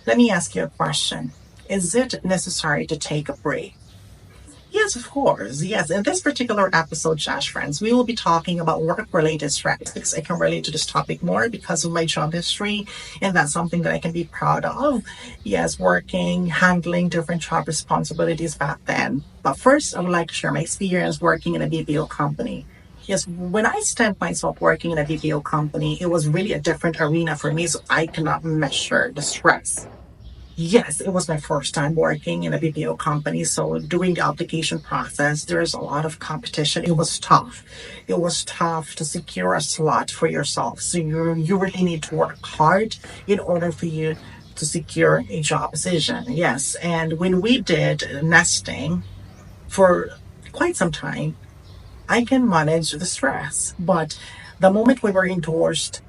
Let me ask you a question. Is it necessary to take a break? Yes, of course. Yes. In this particular episode, Josh friends, we will be talking about work related stress because I can relate to this topic more because of my job history. And that's something that I can be proud of. Yes, working, handling different job responsibilities back then. But first, I would like to share my experience working in a BPO company. Yes, when I started myself working in a BPO company, it was really a different arena for me, so I cannot measure the stress. Yes, it was my first time working in a BPO company. So during the application process, there's a lot of competition. It was tough. It was tough to secure a slot for yourself. So you really need to work hard in order for you to secure a job position. Yes. And when we did nesting for quite some time, I can manage the stress. But the moment we were endorsed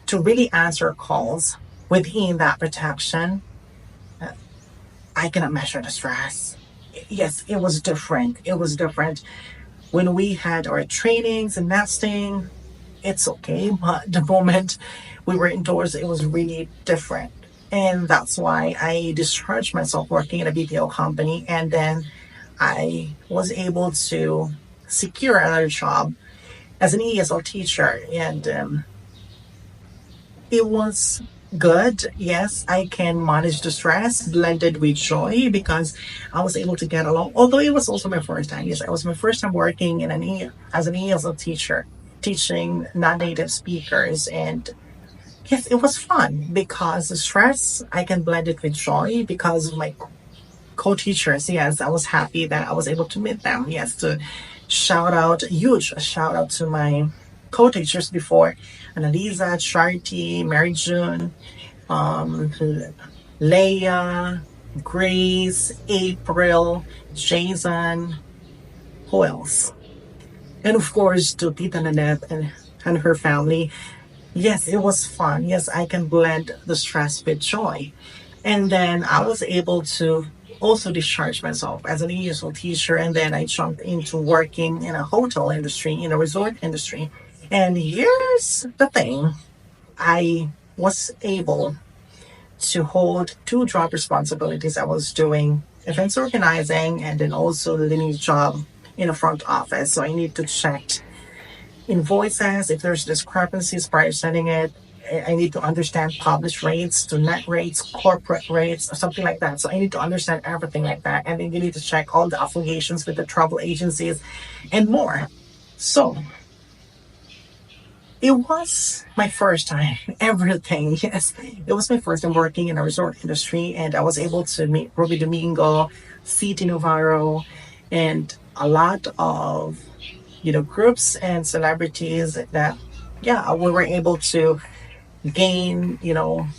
to really answer calls within that protection, I cannot measure the stress. Yes, it was different. It was different. When we had our trainings and nesting, it's okay. But the moment we were indoors, it was really different. And that's why I discharged myself working in a BPO company. And then I was able to secure another job as an ESL teacher. And it was good. Yes, I can manage the stress blended with joy because I was able to get along. Although it was also my first time. Yes, it was my first time working in as an ESL teacher, teaching non-native speakers. And yes, it was fun because the stress, I can blend it with joy because of my co-teachers. Yes, I was happy that I was able to meet them. Yes, to shout out, a huge shout out to my co-teachers before, Annalisa, Charity, Mary June, um, Leah, Grace, April, Jason, who else? And of course, to Tita Nanette and her family. Yes, it was fun. Yes, I can blend the stress with joy. And then I was able to also discharge myself as an ESL teacher. And then I jumped into working in a hotel industry, in a resort industry. And here's the thing. I was able to hold two job responsibilities. I was doing events organizing and then also the lineage job in a front office. So I need to check invoices, if there's discrepancies prior to sending it. I need to understand published rates to net rates, corporate rates, or something like that. So I need to understand everything like that. And then you need to check all the affiliations with the travel agencies and more. So it was my first time, everything. Yes, it was my first time working in a resort industry, and I was able to meet Ruby Domingo, City Navarro, and a lot of groups and celebrities that, yeah, we were able to gain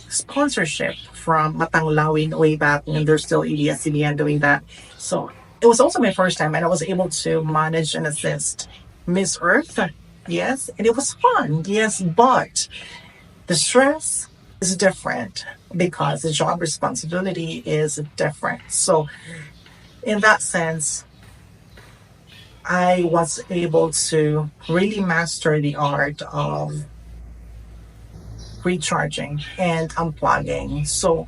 sponsorship from Matanglawin way back when there's still ABS-CBN doing that. So it was also my first time, and I was able to manage and assist Miss Earth. Yes, and it was fun. Yes, but the stress is different because the job responsibility is different. So in that sense, I was able to really master the art of recharging and unplugging. So,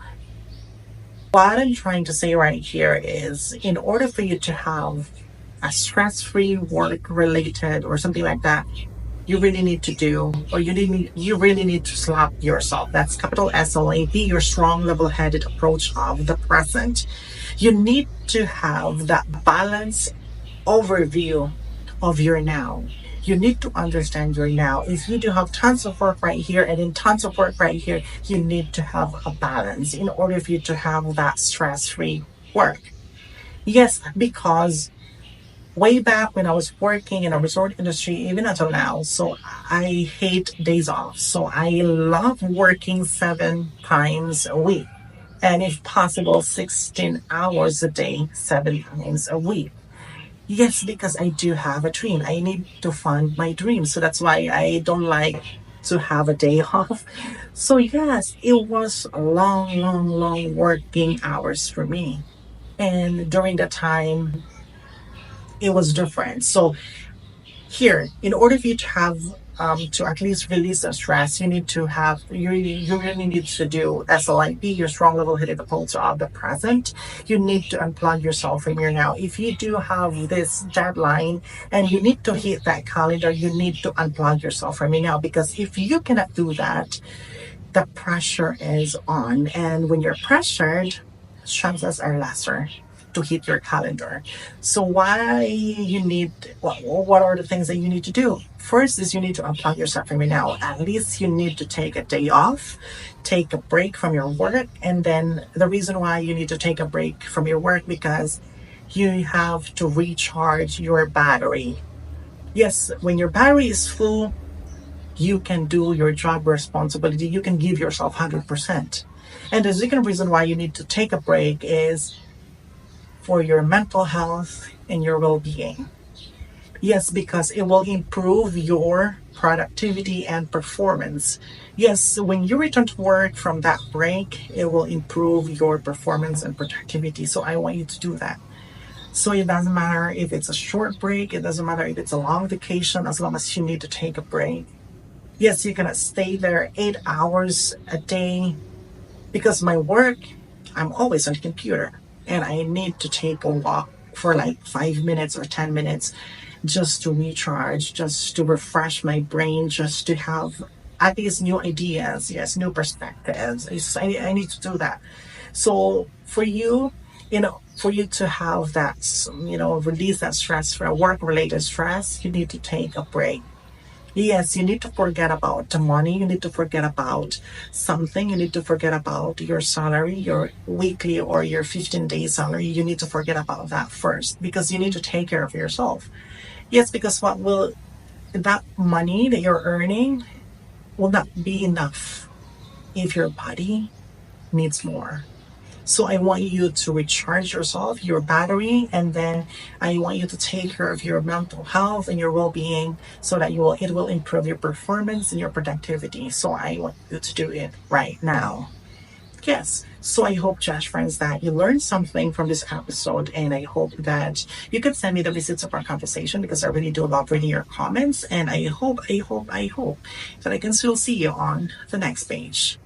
what I'm trying to say right here is in order for you to have a stress free work related or something like that, you really need to do, or you really need to slap yourself. That's capital SLAP, your strong, level headed approach of the present. You need to have that balance overview of your now. You need to understand your now. If you do have tons of work right here and then tons of work right here, you need to have a balance in order for you to have that stress free work. Yes, because way back when I was working in a resort industry, even until now, so I hate days off. So I love working 7 times a week. And if possible, 16 hours a day, 7 times a week. Yes, because I do have a dream. I need to fund my dream. So that's why I don't like to have a day off. So yes, it was a long, long, long working hours for me. And during that time, it was different. So here, in order for you to have to at least release the stress, you need to have you really need to do SLIP, your strong level headed approach of the present. You need to unplug yourself from your now. If you do have this deadline and you need to hit that calendar, you need to unplug yourself from your now, because if you cannot do that, the pressure is on. And when you're pressured, chances are lesser to hit your calendar. So why you need what are the things that you need to do? First is you need to unplug yourself from it now. At least you need to take a day off, take a break from your work. And then the reason why you need to take a break from your work, because you have to recharge your battery. Yes, when your battery is full, you can do your job responsibility. You can give yourself 100%. And the second reason why you need to take a break is for your mental health and your well being. Yes, because it will improve your productivity and performance. Yes, when you return to work from that break, it will improve your performance and productivity. So I want you to do that. So it doesn't matter if it's a short break, it doesn't matter if it's a long vacation, as long as you need to take a break. Yes, you're gonna stay there 8 hours a day, because my work, I'm always on the computer and I need to take a walk for like 5 minutes or 10 minutes just to recharge, just to refresh my brain, just to have at least new ideas, yes, new perspectives. I need to do that. So for you, for you to have that, release that stress, for work related stress, you need to take a break. Yes, you need to forget about the money. You need to forget about something. You need to forget about your salary, your weekly or your 15-day salary. You need to forget about that first, because you need to take care of yourself. Yes, because what will that money that you're earning will not be enough if your body needs more. So I want you to recharge yourself, your battery, and then I want you to take care of your mental health and your well-being, so that it will improve your performance and your productivity. So I want you to do it right now. Yes. So I hope, Josh friends, that you learned something from this episode, and I hope that you can send me the receipts of our conversation, because I really do love reading your comments, and I hope that I can still see you on the next page.